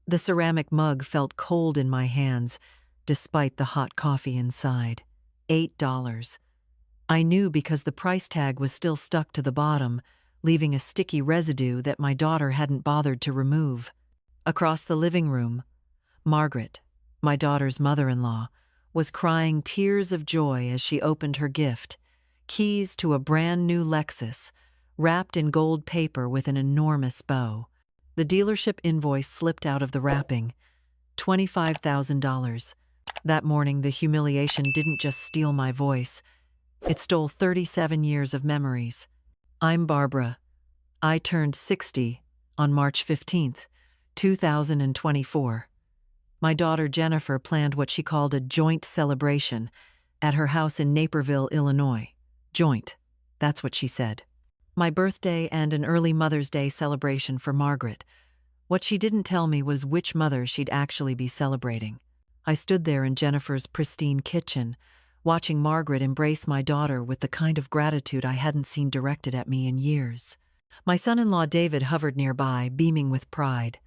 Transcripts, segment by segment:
The ceramic mug felt cold in my hands, despite the hot coffee inside. $8. I knew because the price tag was still stuck to the bottom, leaving a sticky residue that my daughter hadn't bothered to remove. Across the living room, Margaret, my daughter's mother-in-law, was crying tears of joy as she opened her gift, keys to a brand new Lexus, wrapped in gold paper with an enormous bow. The dealership invoice slipped out of the wrapping. $25,000. That morning, the humiliation didn't just steal my voice. It stole 37 years of memories. I'm Barbara. I turned 60 on March 15th, 2024. My daughter Jennifer planned what she called a joint celebration at her house in Naperville, Illinois. Joint. That's what she said. My birthday and an early Mother's Day celebration for Margaret. What she didn't tell me was which mother she'd actually be celebrating. I stood there in Jennifer's pristine kitchen, watching Margaret embrace my daughter with the kind of gratitude I hadn't seen directed at me in years. My son-in-law David hovered nearby, beaming with pride.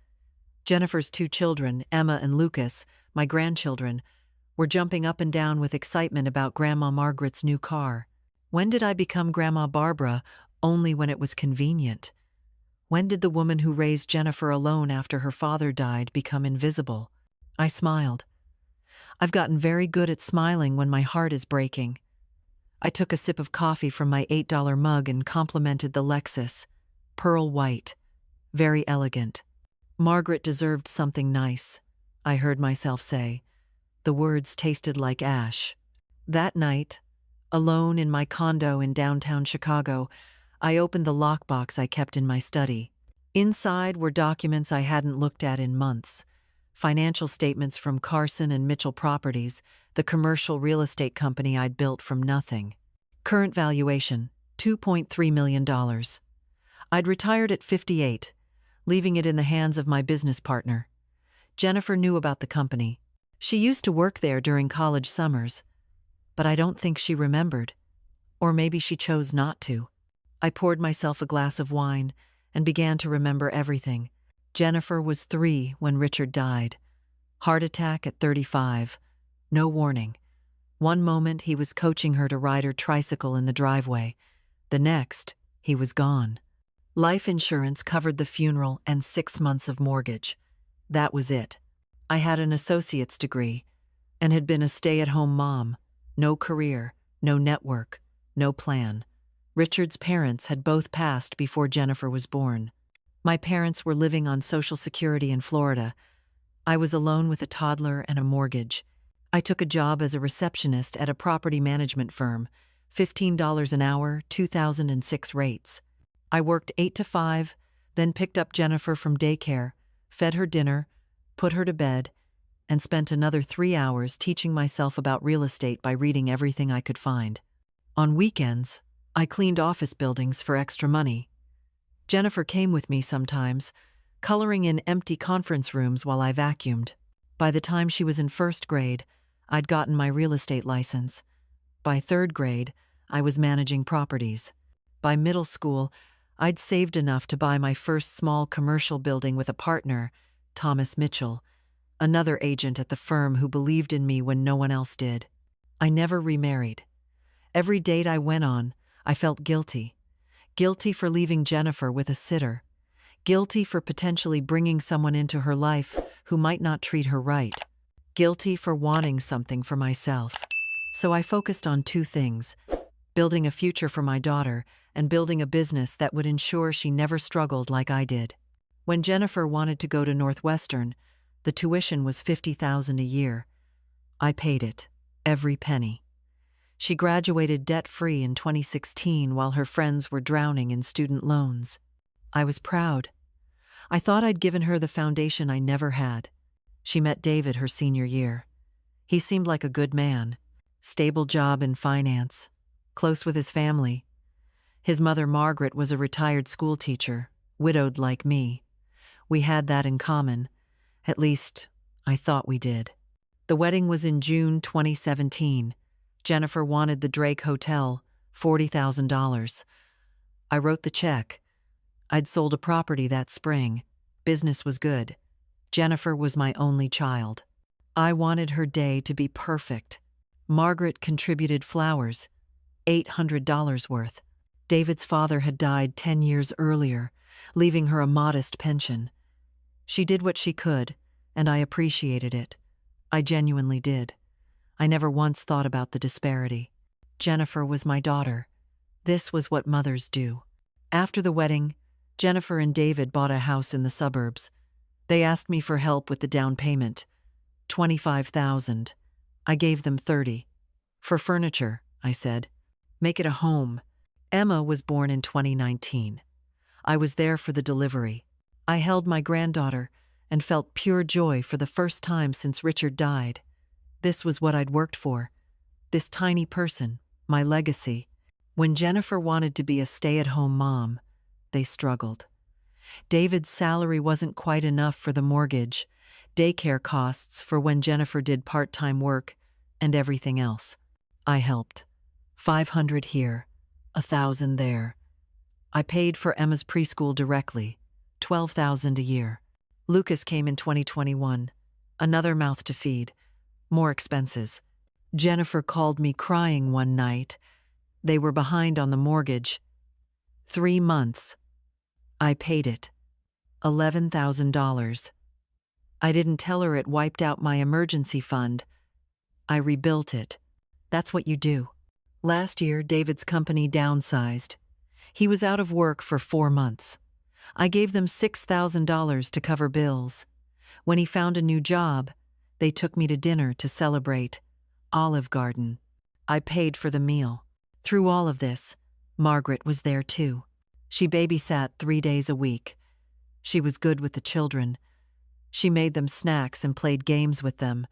Jennifer's two children, Emma and Lucas, my grandchildren, were jumping up and down with excitement about Grandma Margaret's new car. When did I become Grandma Barbara? Only when it was convenient. When did the woman who raised Jennifer alone after her father died become invisible? I smiled. I've gotten very good at smiling when my heart is breaking. I took a sip of coffee from my $8 mug and complimented the Lexus. Pearl white. Very elegant. Margaret deserved something nice, I heard myself say. The words tasted like ash. That night, alone in my condo in downtown Chicago, I opened the lockbox I kept in my study. Inside were documents I hadn't looked at in months. Financial statements from Carson and Mitchell Properties, the commercial real estate company I'd built from nothing. Current valuation, $2.3 million. I'd retired at 58, leaving it in the hands of my business partner. Jennifer knew about the company. She used to work there during college summers, but I don't think she remembered. Or maybe she chose not to. I poured myself a glass of wine and began to remember everything. Jennifer was 3 when Richard died. Heart attack at 35. No warning. One moment he was coaching her to ride her tricycle in the driveway. The next, he was gone. Life insurance covered the funeral and 6 months of mortgage. That was it. I had an associate's degree and had been a stay-at-home mom. No career, no network, no plan. Richard's parents had both passed before Jennifer was born. My parents were living on Social Security in Florida. I was alone with a toddler and a mortgage. I took a job as a receptionist at a property management firm, $15 an hour, 2006 rates. I worked 8 to 5, then picked up Jennifer from daycare, fed her dinner, put her to bed, and spent another 3 hours teaching myself about real estate by reading everything I could find. On weekends, I cleaned office buildings for extra money. Jennifer came with me sometimes, coloring in empty conference rooms while I vacuumed. By the time she was in 1st grade, I'd gotten my real estate license. By 3rd grade, I was managing properties. By middle school, I'd saved enough to buy my first small commercial building with a partner, Thomas Mitchell, another agent at the firm who believed in me when no one else did. I never remarried. Every date I went on, I felt guilty. Guilty for leaving Jennifer with a sitter. Guilty for potentially bringing someone into her life who might not treat her right. Guilty for wanting something for myself. So I focused on 2 things: building a future for my daughter and building a business that would ensure she never struggled like I did. When Jennifer wanted to go to Northwestern, the tuition was $50,000 a year. I paid it, every penny. She graduated debt-free in 2016 while her friends were drowning in student loans. I was proud. I thought I'd given her the foundation I never had. She met David her senior year. He seemed like a good man. Stable job in finance. Close with his family. His mother Margaret was a retired school teacher, widowed like me. We had that in common. At least, I thought we did. The wedding was in June 2017. Jennifer wanted the Drake Hotel, $40,000. I wrote the check. I'd sold a property that spring. Business was good. Jennifer was my only child. I wanted her day to be perfect. Margaret contributed flowers, $800 worth. David's father had died 10 years earlier, leaving her a modest pension. She did what she could, and I appreciated it. I genuinely did. I never once thought about the disparity. Jennifer was my daughter. This was what mothers do. After the wedding, Jennifer and David bought a house in the suburbs. They asked me for help with the down payment, $25,000. I gave them $30,000. For furniture, I said. Make it a home. Emma was born in 2019. I was there for the delivery. I held my granddaughter and felt pure joy for the first time since Richard died. This was what I'd worked for. This tiny person, my legacy. When Jennifer wanted to be a stay-at-home mom, they struggled. David's salary wasn't quite enough for the mortgage, daycare costs for when Jennifer did part-time work, and everything else. I helped. $500 here, $1,000 there. I paid for Emma's preschool directly, $12,000 a year. Lucas came in 2021, another mouth to feed, more expenses. Jennifer called me crying one night. They were behind on the mortgage. 3 months. I paid it. $11,000. I didn't tell her it wiped out my emergency fund. I rebuilt it. That's what you do. Last year, David's company downsized. He was out of work for 4 months. I gave them $6,000 to cover bills. When he found a new job, they took me to dinner to celebrate. Olive Garden. I paid for the meal. Through all of this, Margaret was there too. She babysat 3 days a week. She was good with the children. She made them snacks and played games with them.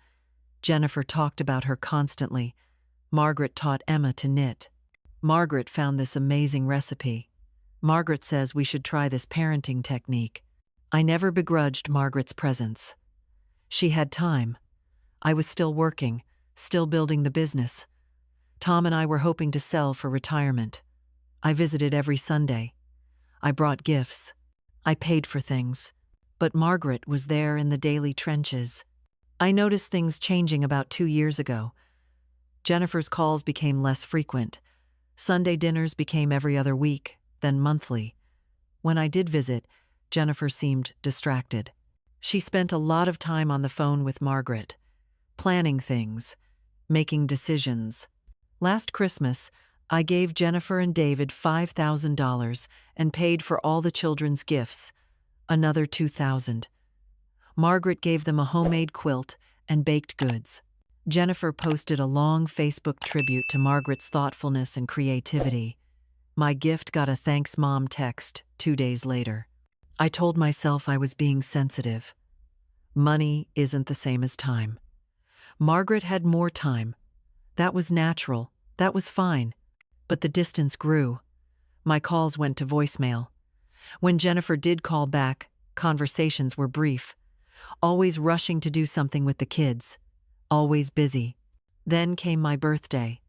Jennifer talked about her constantly. Margaret taught Emma to knit. Margaret found this amazing recipe. Margaret says we should try this parenting technique. I never begrudged Margaret's presence. She had time. I was still working, still building the business. Tom and I were hoping to sell for retirement. I visited every Sunday. I brought gifts. I paid for things. But Margaret was there in the daily trenches. I noticed things changing about 2 years ago. Jennifer's calls became less frequent. Sunday dinners became every other week, then monthly. When I did visit, Jennifer seemed distracted. She spent a lot of time on the phone with Margaret, planning things, making decisions. Last Christmas, I gave Jennifer and David $5,000 and paid for all the children's gifts, another $2,000. Margaret gave them a homemade quilt and baked goods. Jennifer posted a long Facebook tribute to Margaret's thoughtfulness and creativity. My gift got a thanks mom text 2 days later. I told myself I was being sensitive. Money isn't the same as time. Margaret had more time. That was natural. That was fine. But the distance grew. My calls went to voicemail. When Jennifer did call back, conversations were brief. Always rushing to do something with the kids. Always busy. Then came my birthday.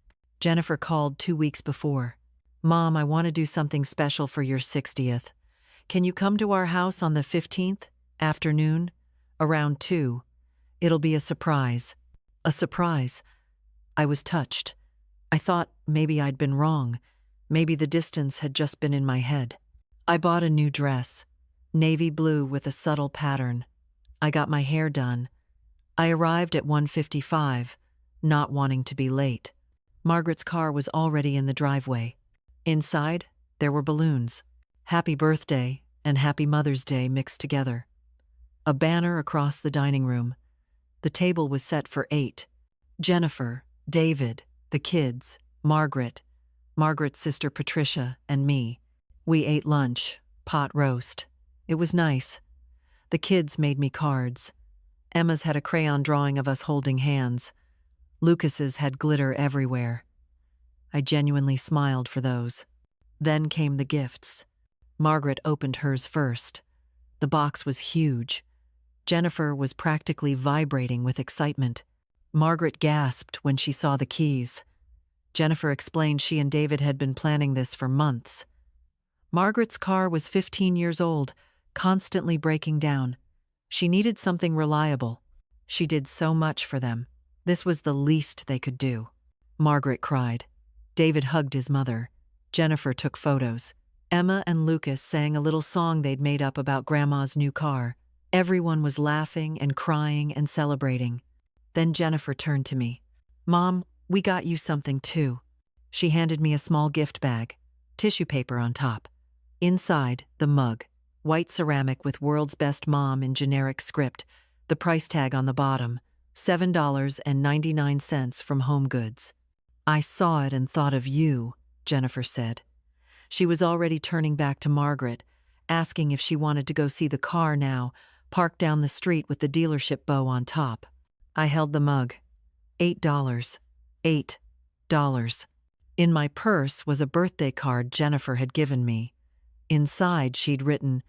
Jennifer called 2 weeks before. Mom, I want to do something special for your 60th. Can you come to our house on the 15th, afternoon, around 2? It'll be a surprise. A surprise. I was touched. I thought maybe I'd been wrong. Maybe the distance had just been in my head. I bought a new dress, navy blue with a subtle pattern. I got my hair done. I arrived at 1:55, not wanting to be late. Margaret's car was already in the driveway. Inside, there were balloons. Happy birthday and Happy Mother's Day mixed together. A banner across the dining room. The table was set for 8. Jennifer, David, the kids, Margaret's sister Patricia, and me. We ate lunch, pot roast. It was nice. The kids made me cards. Emma's had a crayon drawing of us holding hands. Lucas's had glitter everywhere. I genuinely smiled for those. Then came the gifts. Margaret opened hers first. The box was huge. Jennifer was practically vibrating with excitement. Margaret gasped when she saw the keys. Jennifer explained she and David had been planning this for months. Margaret's car was 15 years old, constantly breaking down. She needed something reliable. She did so much for them. This was the least they could do. Margaret cried. David hugged his mother. Jennifer took photos. Emma and Lucas sang a little song they'd made up about Grandma's new car. Everyone was laughing and crying and celebrating. Then Jennifer turned to me. Mom, we got you something too. She handed me a small gift bag, tissue paper on top. Inside, the mug, white ceramic with "World's Best Mom" in generic script, the price tag on the bottom, $7.99 from Home Goods. I saw it and thought of you, Jennifer said. She was already turning back to Margaret, asking if she wanted to go see the car now, parked down the street with the dealership bow on top. I held the mug. $8. $8. In my purse was a birthday card Jennifer had given me. Inside, she'd written,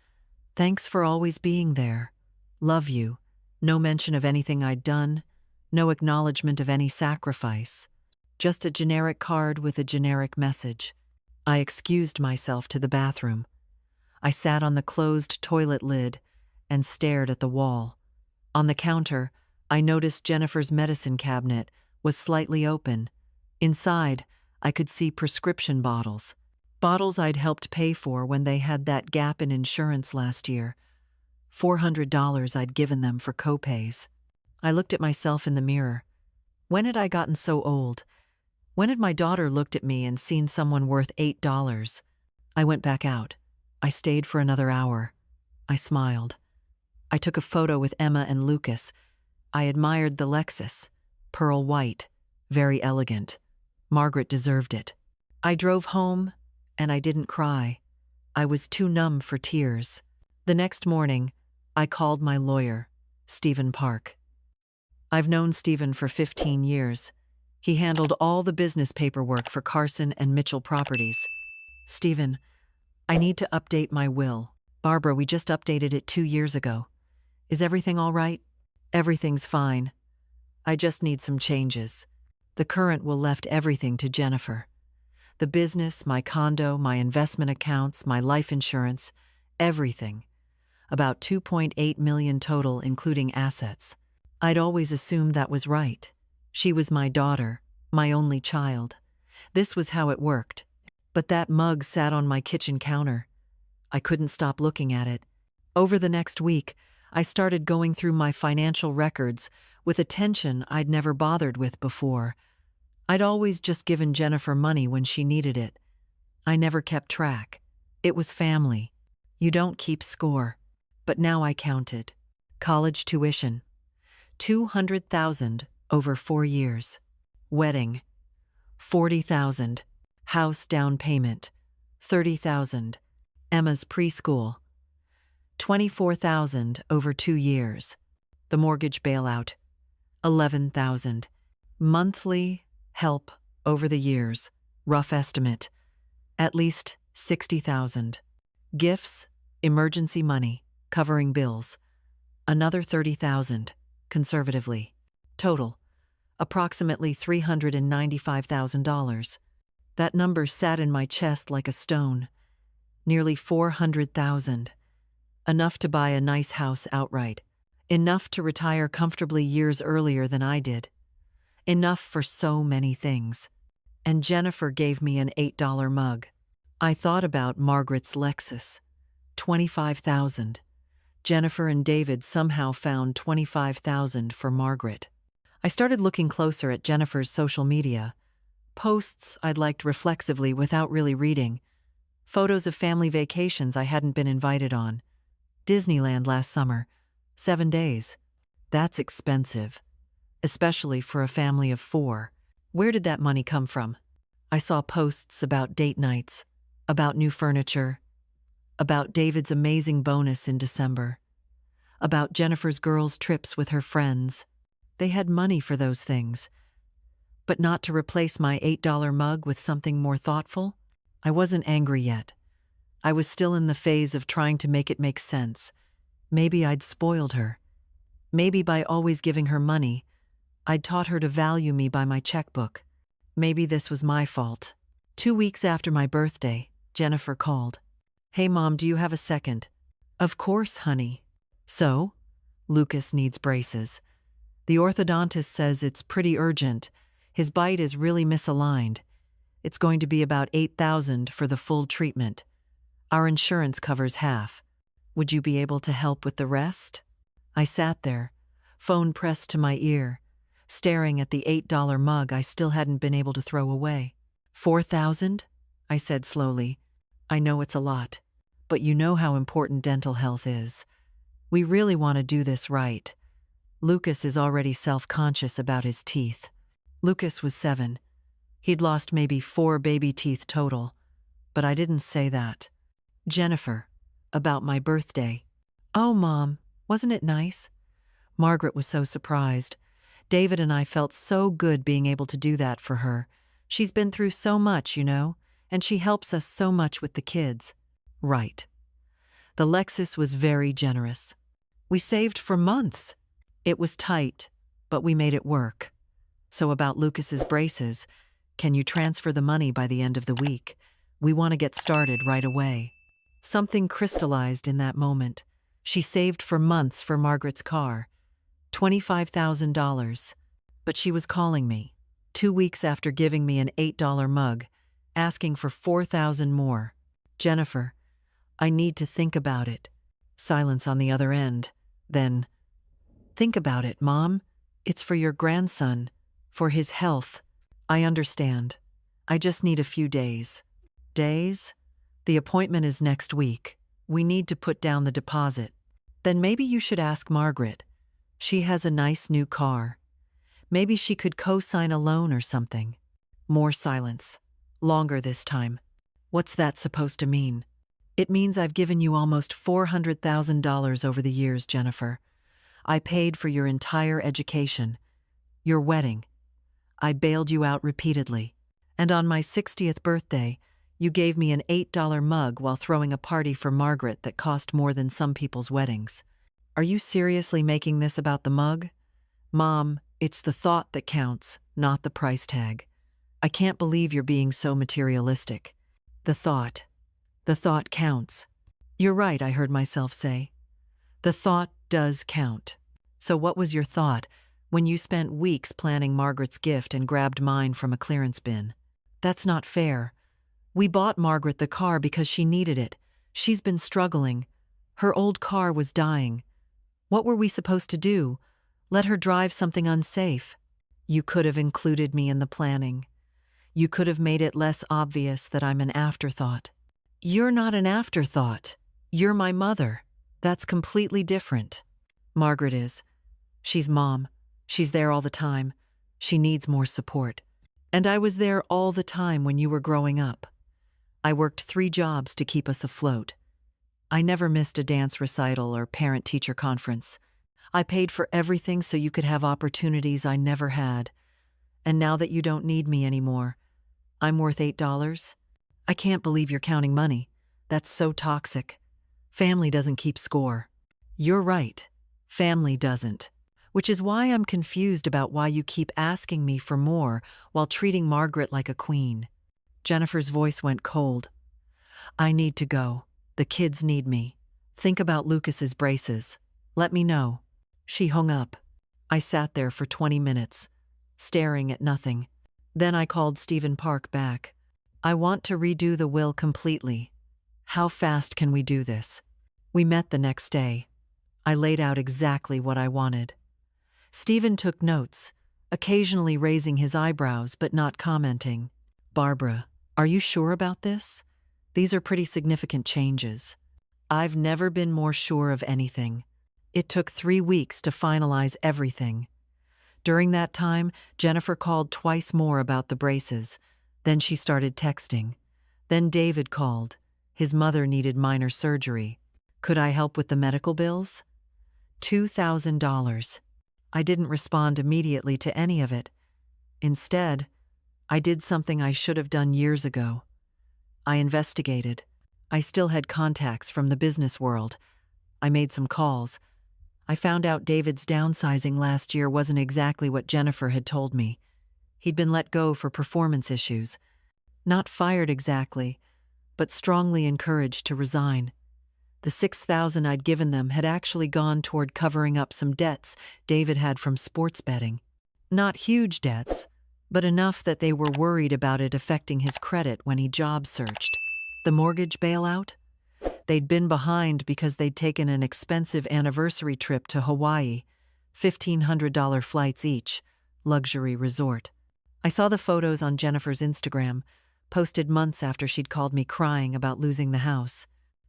"Thanks for always being there. Love you." No mention of anything I'd done, no acknowledgement of any sacrifice. Just a generic card with a generic message. I excused myself to the bathroom. I sat on the closed toilet lid and stared at the wall. On the counter, I noticed Jennifer's medicine cabinet was slightly open. Inside, I could see prescription bottles. Bottles I'd helped pay for when they had that gap in insurance last year. $400 I'd given them for copays. I looked at myself in the mirror. When had I gotten so old? When had my daughter looked at me and seen someone worth $8? I went back out. I stayed for another hour. I smiled. I took a photo with Emma and Lucas. I admired the Lexus. Pearl white. Very elegant. Margaret deserved it. I drove home, and I didn't cry. I was too numb for tears. The next morning, I called my lawyer, Stephen Park. I've known Stephen for 15 years. He handled all the business paperwork for Carson and Mitchell Properties. Stephen, I need to update my will. Barbara, we just updated it 2 years ago. Is everything all right? Everything's fine. I just need some changes. The current will left everything to Jennifer. The business, my condo, my investment accounts, my life insurance, everything. About $2.8 million total, including assets. I'd always assumed that was right. She was my daughter, my only child. This was how it worked. But that mug sat on my kitchen counter. I couldn't stop looking at it. Over the next week, I started going through my financial records with attention I'd never bothered with before. I'd always just given Jennifer money when she needed it. I never kept track. It was family. You don't keep score. But now I counted. College tuition. $200,000 over 4 years. Wedding. $40,000. House down payment. $30,000. Emma's preschool. $24,000 over 2 years. The mortgage bailout. $11,000. Monthly help over the years. Rough estimate. At least $60,000. Gifts, emergency money, covering bills. Another $30,000, conservatively. Total, approximately $395,000. That number sat in my chest like a stone. Nearly $400,000. Enough to buy a nice house outright. Enough to retire comfortably years earlier than I did. Enough for so many things. And Jennifer gave me an $8 mug. I thought about Margaret's Lexus. $25,000. Jennifer and David somehow found $25,000 for Margaret. I started looking closer at Jennifer's social media. Posts I'd liked reflexively without really reading. Photos of family vacations I hadn't been invited on. Disneyland last summer. 7 days. That's expensive. Especially for a family of 4. Where did that money come from? I saw posts about date nights, about new furniture, about David's amazing bonus in December, about Jennifer's girls' trips with her friends. They had money for those things. But not to replace my $8 mug with something more thoughtful? I wasn't angry yet. I was still in the phase of trying to make it make sense. Maybe I'd spoiled her. Maybe by always giving her money, I'd taught her to value me by my checkbook. Maybe this was my fault. 2 weeks after my birthday, Jennifer called. "Hey, Mom, do you have a second?" "Of course, honey." "So? Lucas needs braces. The orthodontist says it's pretty urgent. His bite is really misaligned. It's going to be about $8,000 for the full treatment. Our insurance covers half. Would you be able to help with the rest? I sat there, phone pressed to my ear, staring at the $8 mug I still hadn't been able to throw away. $4,000? I said slowly. I know it's a lot, but you know how important dental health is. We really want to do this right. Lucas is already self-conscious about his teeth. Lucas was 7. He'd lost maybe 4 baby teeth total, but I didn't say that. Jennifer, about my birthday. Oh, Mom, wasn't it nice? Margaret was so surprised. David and I felt so good being able to do that for her. She's been through so much, you know, and she helps us so much with the kids. Right. The Lexus was very generous. We saved for months. It was tight, but we made it work. So about Lucas's braces, can you transfer the money by the end of the week? We want to get started right away. Something crystallized in that moment. She saved for months for Margaret's car. $25,000. But she was calling me, 2 weeks after giving me an $8 mug, asking for $4,000 more. Jennifer, I need to think about it. Silence on the other end. Then, think about it, Mom. It's for your grandson, for his health. I understand. I just need a few days. Days? The appointment is next week. We need to put down the deposit. Then maybe you should ask Margaret. She has a nice new car. Maybe she could co-sign a loan or something. More silence. Longer this time. What's that supposed to mean? It means I've given you almost $400,000 over the years, Jennifer. I paid for your entire education, your wedding. I bailed you out repeatedly. And on my 60th birthday, you gave me an $8 mug while throwing a party for Margaret that cost more than some people's weddings. Are you seriously making this about the mug? Mom, it's the thought that counts, not the price tag. I can't believe you're being so materialistic. The thought counts. You're right, I heard myself say. The thought does count. So what was your thought when you spent weeks planning Margaret's gift and grabbed mine from a clearance bin? That's not fair. We bought Margaret the car because she needed it. She's been struggling. Her old car was dying. What were we supposed to do? Let her drive something unsafe? You could have included me in the planning. You could have made it less obvious that I'm an afterthought. You're not an afterthought. You're my mother. That's completely different. Margaret is. She's Mom. She's there all the time. She needs more support. And I was there all the time when you were growing up. I worked 3 jobs to keep us afloat. I never missed a dance recital or parent-teacher conference. I paid for everything so you could have opportunities I never had. And now that you don't need me anymore, I'm worth $8? I can't believe you're counting money. That's so toxic. Family doesn't keep score. You're right. Family doesn't. Which is why I'm confused about why you keep asking me for more while treating Margaret like a queen. Jennifer's voice went cold. I need to go. The kids need me. Think about Lucas's braces. Let me know. She hung up. I sat there for 20 minutes, staring at nothing. Then I called Stephen Park back. I want to redo the will completely. How fast can we do this? We met the next day. I laid out exactly what I wanted. Stephen took notes, occasionally raising his eyebrows but not commenting. Barbara, are you sure about this? These are pretty significant changes. I've never been more sure of anything. It took 3 weeks to finalize everything. During that time, Jennifer called twice more about the braces. Then she started texting. Then David called. His mother needed minor surgery. Could I help with the medical bills? $2,000. I didn't respond immediately to any of it. Instead, I did something I should have done years ago. I investigated. I still had contacts from the business world. I made some calls. I found out David's downsizing last year wasn't exactly what Jennifer had told me. He'd been let go for performance issues. Not fired exactly, but strongly encouraged to resign. The $6,000 I'd given them had actually gone toward covering up some debts David had from sports betting. Not huge debts, but enough that they were worried about it affecting his credit when he job searched. The mortgage bailout? They'd been behind because they'd taken an expensive anniversary trip to Hawaii, $1,500 flights each, luxury resort. I saw the photos on Jennifer's Instagram, posted months after she'd called me crying about losing the house.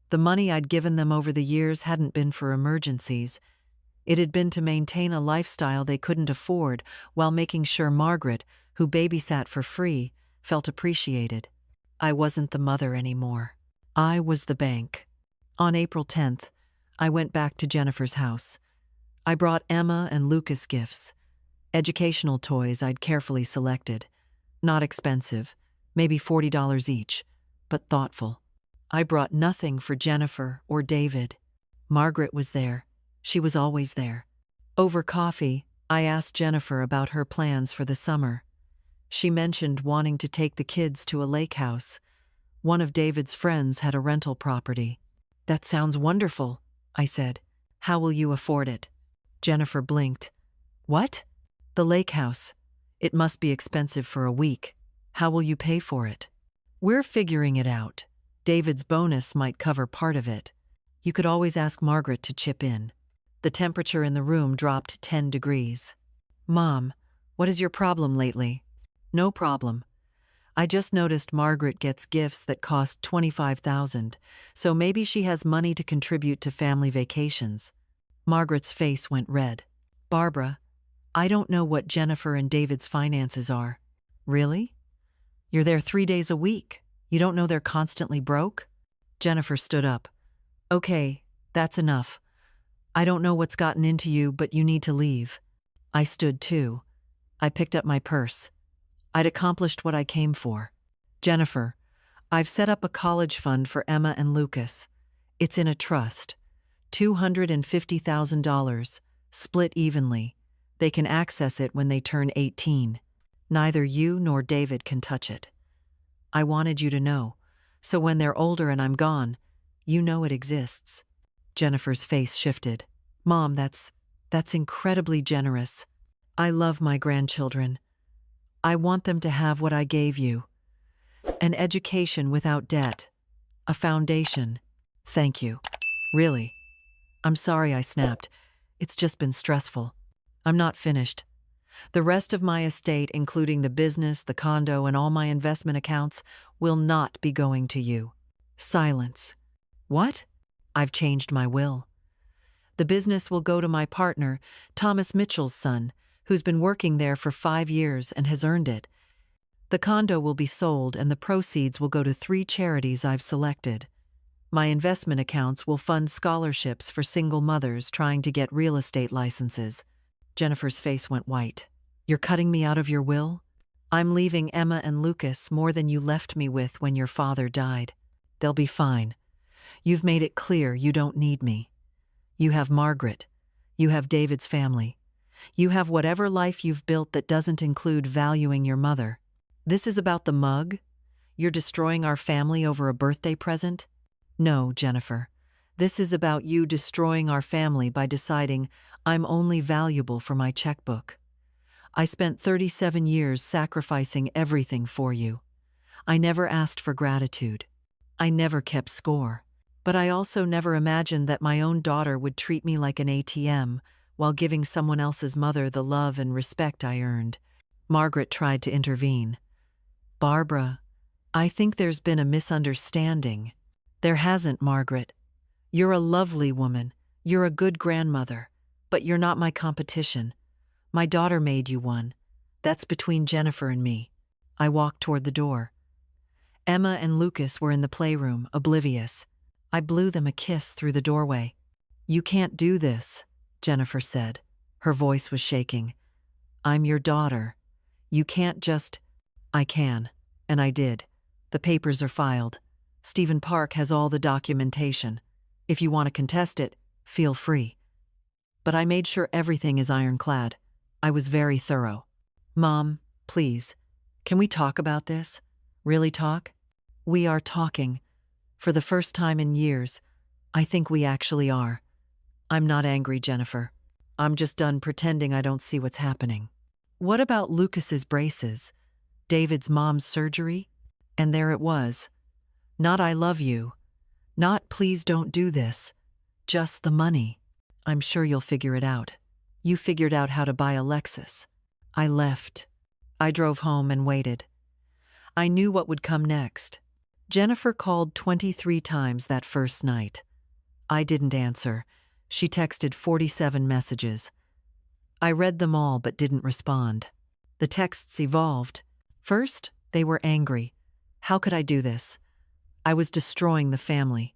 The money I'd given them over the years hadn't been for emergencies. It had been to maintain a lifestyle they couldn't afford while making sure Margaret, who babysat for free, felt appreciated. I wasn't the mother anymore. I was the bank. On April 10th, I went back to Jennifer's house. I brought Emma and Lucas gifts. Educational toys I'd carefully selected. Not expensive, maybe $40 each, but thoughtful. I brought nothing for Jennifer or David. Margaret was there. She was always there. Over coffee, I asked Jennifer about her plans for the summer. She mentioned wanting to take the kids to a lake house. One of David's friends had a rental property. That sounds wonderful, I said. How will you afford it? Jennifer blinked. What? The lake house. It must be expensive for a week. How will you pay for it? We're figuring it out. David's bonus might cover part of it. You could always ask Margaret to chip in. The temperature in the room dropped 10 degrees. Mom, what is your problem lately? No problem. I just noticed Margaret gets gifts that cost $25,000, so maybe she has money to contribute to family vacations. Margaret's face went red. Barbara, I don't know what Jennifer and David's finances are. Really? You're there 3 days a week. You don't know they're constantly broke? Jennifer stood up. Okay, that's enough. I don't know what's gotten into you, but you need to leave. I stood too. I picked up my purse. I'd accomplished what I came for. Jennifer, I've set up a college fund for Emma and Lucas. It's in a trust. $250,000, split evenly. They can access it when they turn 18. Neither you nor David can touch it. I wanted you to know, so when they're older and I'm gone, you know it exists. Jennifer's face shifted. Mom, that's incredibly generous. I love my grandchildren. I want them to have what I gave you. An education without debt. A foundation. Thank you. Really. I'm sorry I snapped. It's just been stressful. I'm not finished. The rest of my estate, including the business, the condo, and all my investment accounts, will not be going to you. Silence. What? I've changed my will. The business will go to my partner, Thomas Mitchell's son, who's been working there for 5 years and has earned it. The condo will be sold and the proceeds will go to 3 charities I've selected. My investment accounts will fund scholarships for single mothers trying to get real estate licenses. Jennifer's face went white. You're cutting me out of your will? I'm leaving Emma and Lucas more than you left me with when your father died. They'll be fine. You've made it clear you don't need me. You have Margaret. You have David's family. You have whatever life you've built that doesn't include valuing your mother. This is about the mug? You're destroying our family over a birthday present? No, Jennifer. This is about you destroying our family by deciding I'm only valuable for my checkbook. I spent 37 years sacrificing everything for you. I never asked for gratitude. I never kept score. But I also never imagined that my own daughter would treat me like an ATM while giving someone else's mother the love and respect I earned. Margaret tried to intervene. Barbara, I think there's been a misunderstanding. There hasn't, Margaret. You're a lovely woman. You're a good grandmother. But you're not my competition. My daughter made you one. That's between Jennifer and me. I walked toward the door. Emma and Lucas were in the playroom, oblivious. I blew them a kiss through the doorway. You can't do this, Jennifer said. Her voice was shaking. I'm your daughter. You can't just... I can. And I did. The papers are filed. Stephen Park has all the documentation. If you want to contest it, feel free. But I made sure everything is ironclad. I was very thorough. Mom, please, can we talk about this? Really talk? We are talking. For the first time in years, I think we actually are. I'm not angry, Jennifer. I'm just done pretending I don't see what's happening. What about Lucas's braces? David's mom's surgery? And there it was. Not "I love you." Not "please don't do this." Just the money. "I'm sure you'll figure it out." You figured out how to buy a Lexus. I left. I drove home and waited. I knew what would come next. Jennifer called 23 times that first night. I didn't answer. She texted 47 messages. I read them all but didn't respond. The texts evolved. First, they were angry. How could I do this? I was destroying the family.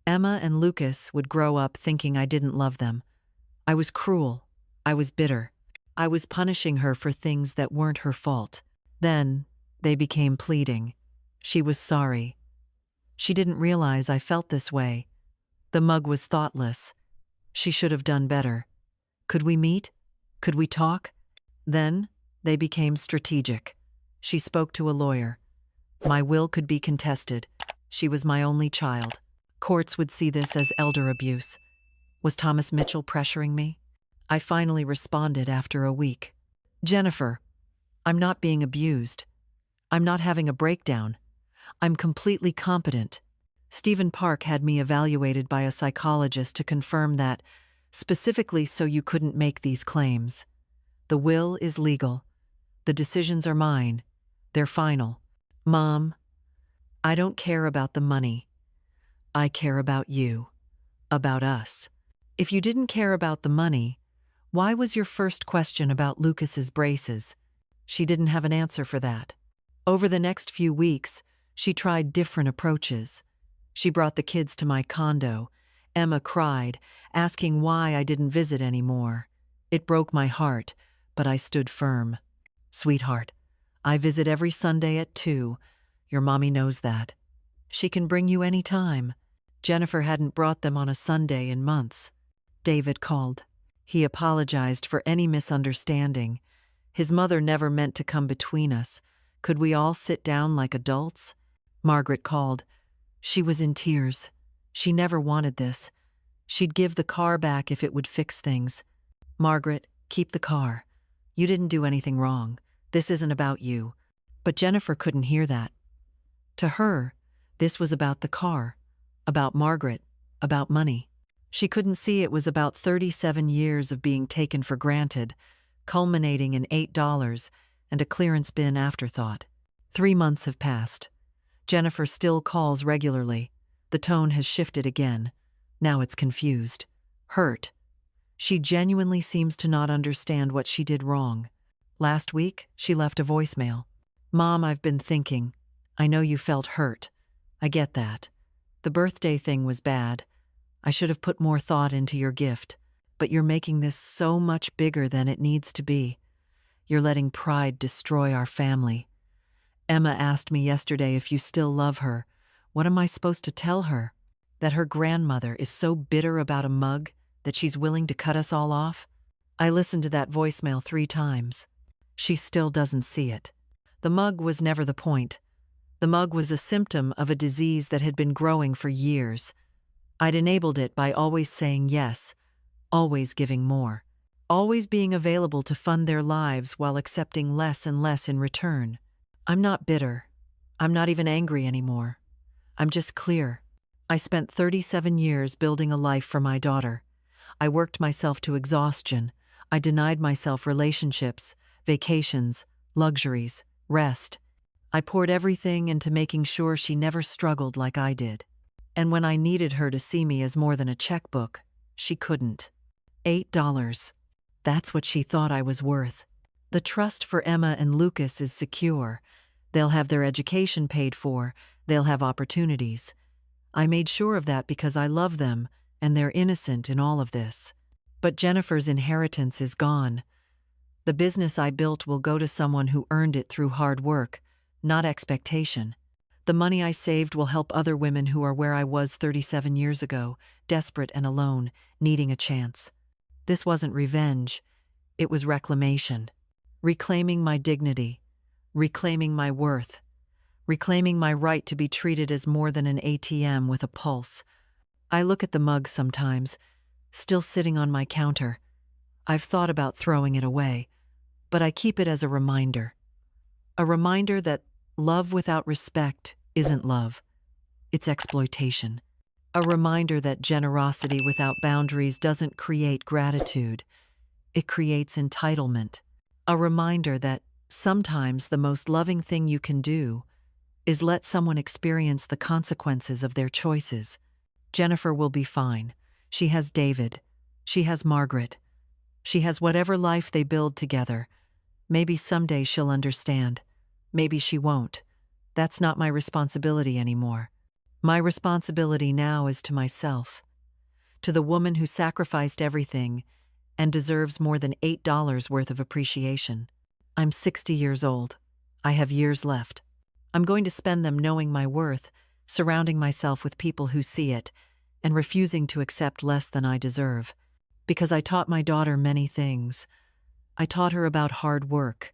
Emma and Lucas would grow up thinking I didn't love them. I was cruel. I was bitter. I was punishing her for things that weren't her fault. Then, they became pleading. She was sorry. She didn't realize I felt this way. The mug was thoughtless. She should have done better. Could we meet? Could we talk? Then, they became strategic. She spoke to a lawyer. My will could be contested. She was my only child. Courts would see this as elder abuse. Was Thomas Mitchell pressuring me? I finally responded after a week. Jennifer, I'm not being abused. I'm not having a breakdown. I'm completely competent. Stephen Park had me evaluated by a psychologist to confirm that, specifically so you couldn't make these claims. The will is legal. The decisions are mine. They're final. Mom, I don't care about the money. I care about you. About us. If you didn't care about the money, why was your first question about Lucas's braces? She didn't have an answer for that. Over the next few weeks, she tried different approaches. She brought the kids to my condo. Emma cried, asking why I didn't visit anymore. It broke my heart, but I stood firm. Sweetheart, I visit every Sunday at 2. Your mommy knows that. She can bring you any time. Jennifer hadn't brought them on a Sunday in months. David called. He apologized for any misunderstanding. His mother never meant to come between us. Could we all sit down like adults? Margaret called. She was in tears. She never wanted this. She'd give the car back if it would fix things. Margaret, keep the car. You didn't do anything wrong. This isn't about you. But Jennifer couldn't hear that. To her, this was about the car, about Margaret, about money. She couldn't see it was about 37 years of being taken for granted, culminating in $8 and a clearance bin afterthought. 3 months have passed. Jennifer still calls regularly. The tone has shifted again. Now it's confused. Hurt. She genuinely seems to not understand what she did wrong. Last week, she left a voicemail. Mom, I've been thinking. I know you felt hurt. I get that. The birthday thing was bad. I should have put more thought into your gift. But you're making this so much bigger than it needs to be. You're letting pride destroy our family. Emma asked me yesterday if you still love her. What am I supposed to tell her? That her grandmother is so bitter about a mug that she's willing to cut us all off? I listened to that voicemail 3 times. She still doesn't see it. The mug was never the point. The mug was a symptom of a disease that had been growing for years. I'd enabled it by always saying yes, always giving more, always being available to fund their lives while accepting less and less in return. I'm not bitter. I'm not even angry anymore. I'm just clear. I spent 37 years building a life for my daughter. I worked myself to exhaustion. I denied myself relationships, vacations, luxuries, rest. I poured everything into making sure she never struggled like I did. And when I needed her to see me as more than a checkbook, she couldn't. $8. That's what she thought I was worth. The trust for Emma and Lucas is secure. They'll have their education paid for. They'll have opportunities. I made sure of that because I love them, and they're innocent in all of this. But Jennifer's inheritance is gone. The business I built will go to someone who earned it through hard work, not expectation. The money I saved will help other women who are where I was 37 years ago, desperate and alone, needing a chance. This wasn't revenge. It was reclamation. Reclaiming my dignity. Reclaiming my worth. Reclaiming my right to be treated as more than an ATM with a pulse. I look at the mug sometimes, still sitting on my counter. I've thought about throwing it away, but I keep it as a reminder. A reminder that love without respect isn't love, it's exploitation. A reminder that generosity without boundaries doesn't create gratitude, it creates entitlement. A reminder that sometimes the most loving thing you can do is let someone experience the consequences of their choices. Jennifer will be fine. She has David. She has Margaret. She has whatever life they build together. Maybe someday she'll understand. Maybe she won't. That's not my responsibility anymore. My responsibility now is to myself, to the woman who sacrificed everything and deserves more than $8 worth of appreciation. I'm 60 years old. I have years left. I'm going to spend them knowing my worth, surrounding myself with people who see it, and refusing to accept less than I deserve. Because I taught my daughter many things. I taught her about hard work,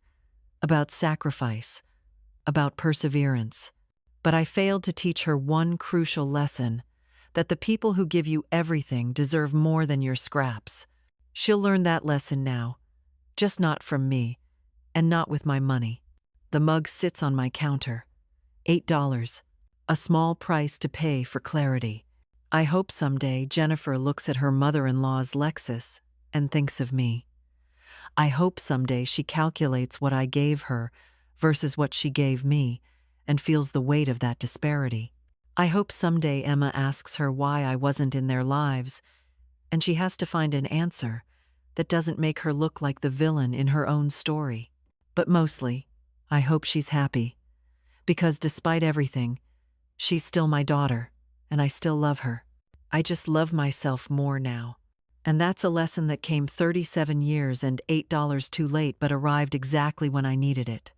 about sacrifice, about perseverance. But I failed to teach her one crucial lesson, that the people who give you everything deserve more than your scraps. She'll learn that lesson now, just not from me, and not with my money. The mug sits on my counter. $8, a small price to pay for clarity. I hope someday Jennifer looks at her mother-in-law's Lexus and thinks of me. I hope someday she calculates what I gave her versus what she gave me and feels the weight of that disparity. I hope someday Emma asks her why I wasn't in their lives, and she has to find an answer that doesn't make her look like the villain in her own story. But mostly, I hope she's happy, because despite everything, she's still my daughter, and I still love her. I just love myself more now. And that's a lesson that came 37 years and $8 too late but arrived exactly when I needed it.